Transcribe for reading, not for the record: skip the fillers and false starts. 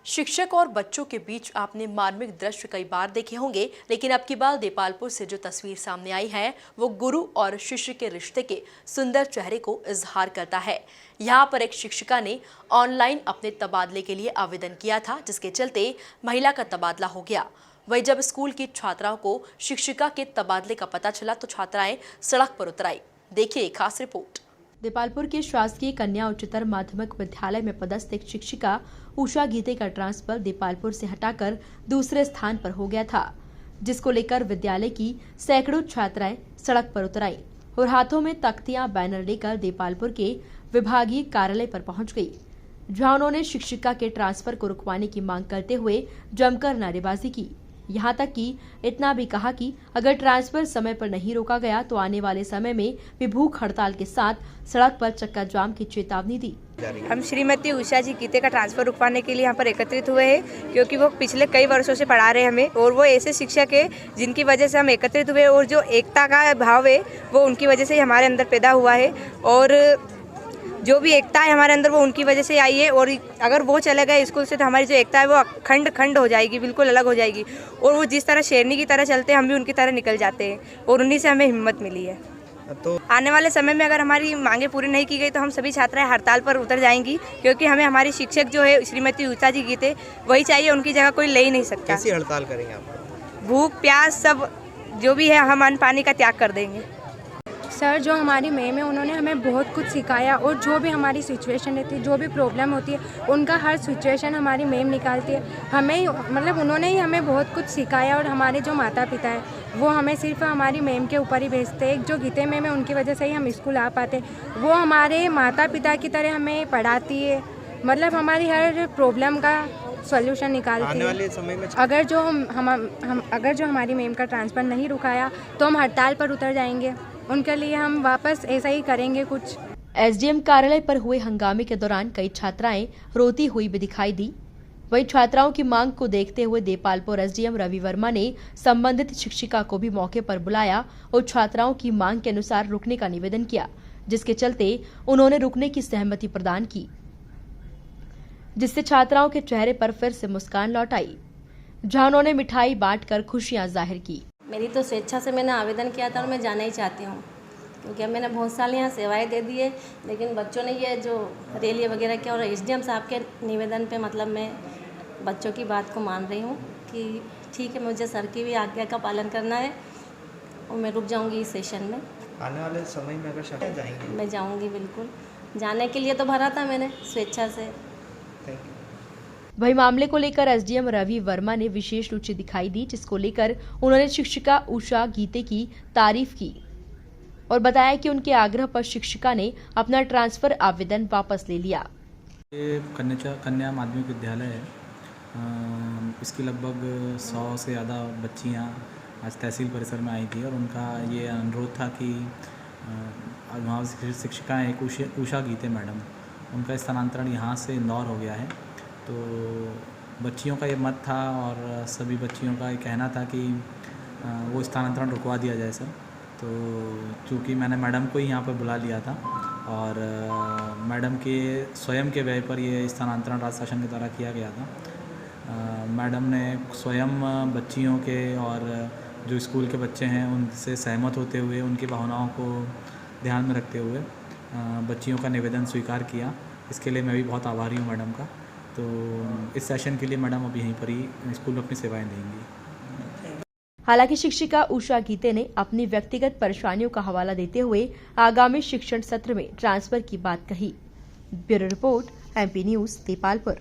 शिक्षक और बच्चों के बीच आपने मार्मिक दृश्य कई बार देखे होंगे, लेकिन अब की बार देपालपुर से जो तस्वीर सामने आई है वो गुरु और शिष्य के रिश्ते के सुंदर चेहरे को इजहार करता है। यहाँ पर एक शिक्षिका ने ऑनलाइन अपने तबादले के लिए आवेदन किया था, जिसके चलते महिला का तबादला हो गया। वहीं जब स्कूल की छात्राओं को शिक्षिका के तबादले का पता चला तो छात्राएं सड़क पर उतर आई। देखिए एक खास रिपोर्ट। देपालपुर के शासकीय कन्या उच्चतर माध्यमिक विद्यालय में पदस्थ एक शिक्षिका उषा गीते का ट्रांसफर देपालपुर से हटाकर दूसरे स्थान पर हो गया था, जिसको लेकर विद्यालय की सैकड़ों छात्राएं सड़क पर उतर आईं और हाथों में तख्तियां बैनर लेकर देपालपुर के विभागीय कार्यालय पर पहुंच गई, जहां उन्होंने शिक्षिका के ट्रांसफर को रुकवाने की मांग करते हुए जमकर नारेबाजी की। यहाँ तक कि इतना भी कहा कि अगर ट्रांसफर समय पर नहीं रोका गया तो आने वाले समय में भी भूख हड़ताल के साथ सड़क पर चक्का जाम की चेतावनी दी। हम श्रीमती उषा जी गीते का ट्रांसफर रुकवाने के लिए यहाँ पर एकत्रित हुए हैं, क्योंकि वो पिछले कई वर्षों से पढ़ा रहे हैं हमें, और वो ऐसे शिक्षक है जिनकी वजह से हम एकत्रित हुए, और जो एकता का भाव है वो उनकी वजह से हमारे अंदर पैदा हुआ है, और जो भी एकता है हमारे अंदर वो उनकी वजह से आई है। और अगर वो चले गए स्कूल से तो हमारी जो एकता है वो खंड खंड हो जाएगी, बिल्कुल अलग हो जाएगी। और वो जिस तरह शेरनी की तरह चलते हैं हम भी उनकी तरह निकल जाते हैं, और उन्हीं से हमें हिम्मत मिली है। तो आने वाले समय में अगर हमारी मांगे पूरी नहीं की गई तो हम सभी छात्राएं हड़ताल पर उतर जाएंगी, क्योंकि हमें हमारी शिक्षक जो है श्रीमती उषा जी गीते वही चाहिए, उनकी जगह कोई ले ही नहीं सकता। कैसी हड़ताल करेंगे आप? भूख प्यास सब जो भी है हम अन्न पानी का त्याग कर देंगे। सर, जो हमारी मैम है उन्होंने हमें बहुत कुछ सिखाया, और जो भी हमारी सिचुएशन रहती है, जो भी प्रॉब्लम होती है, उनका हर सिचुएशन हमारी मैम निकालती है। हमें मतलब उन्होंने ही हमें बहुत कुछ सिखाया, और हमारे जो माता पिता हैं वो हमें सिर्फ हमारी मैम के ऊपर ही भेजते हैं। जो गीते मैम है उनकी वजह से ही हम स्कूल आ पाते। वो हमारे माता पिता की तरह हमें पढ़ाती है, मतलब हमारी हर प्रॉब्लम का सॉल्यूशन निकालती है। आने वाले समय में अगर जो अगर जो हमारी मैम का ट्रांसफ़र नहीं रुकाया तो हम हड़ताल पर उतर जाएंगे। उनके लिए हम वापस ऐसा ही करेंगे कुछ। एसडीएम कार्यालय पर हुए हंगामे के दौरान कई छात्राएं रोती हुई भी दिखाई दी। वहीं छात्राओं की मांग को देखते हुए देपालपुर एसडीएम रवि वर्मा ने संबंधित शिक्षिका को भी मौके पर बुलाया और छात्राओं की मांग के अनुसार रुकने का निवेदन किया, जिसके चलते उन्होंने रुकने की सहमति प्रदान की, जिससे छात्राओं के चेहरे पर फिर से मुस्कान लौट आई, जहां उन्होंने मिठाई बांटकर खुशियां जाहिर की। मेरी तो स्वेच्छा से मैंने आवेदन किया था और मैं जाना ही चाहती हूँ, क्योंकि मैंने बहुत साल यहाँ सेवाएं दे दी है, लेकिन बच्चों ने ये जो रैली वगैरह किया, और एसडीएम साहब के निवेदन पे मतलब मैं बच्चों की बात को मान रही हूँ कि ठीक है, मुझे सर की भी आज्ञा का पालन करना है और मैं रुक जाऊँगी इस सेशन में। आने वाले समय में अगर शायद जाएंगे? मैं जाऊँगी, बिल्कुल जाने के लिए तो भरा था मैंने स्वेच्छा से। वही मामले को लेकर एसडीएम रवि वर्मा ने विशेष रुचि दिखाई दी, जिसको लेकर उन्होंने शिक्षिका उषा गीते की तारीफ की और बताया कि उनके आग्रह पर शिक्षिका ने अपना ट्रांसफर आवेदन वापस ले लिया। ये कन्या माध्यमिक विद्यालय है। इसकी लगभग 100 से ज़्यादा बच्चियाँ आज तहसील परिसर में आई थी, और उनका ये अनुरोध था कि वहाँ शिक्षिका हैं एक उषा गीते मैडम, उनका स्थानांतरण यहाँ से इंदौर हो गया है। तो बच्चियों का ये मत था और सभी बच्चियों का ये कहना था कि वो स्थानांतरण रुकवा दिया जाए सर। तो चूँकि मैंने मैडम को ही यहाँ पर बुला लिया था, और मैडम के स्वयं के व्यय पर ये स्थानांतरण राज्य शासन के द्वारा किया गया था। मैडम ने स्वयं बच्चियों के और जो स्कूल के बच्चे हैं उनसे सहमत होते हुए, उनकी भावनाओं को ध्यान में रखते हुए बच्चियों का निवेदन स्वीकार किया। इसके लिए मैं भी बहुत आभारी हूँ मैडम का। तो इस सेशन के लिए मैडम अब यहीं पर ही स्कूल में अपनी सेवाएं देंगी। हालांकि शिक्षिका उषा गीते ने अपनी व्यक्तिगत परेशानियों का हवाला देते हुए आगामी शिक्षण सत्र में ट्रांसफर की बात कही। Bureau report, MP news, Depalpur.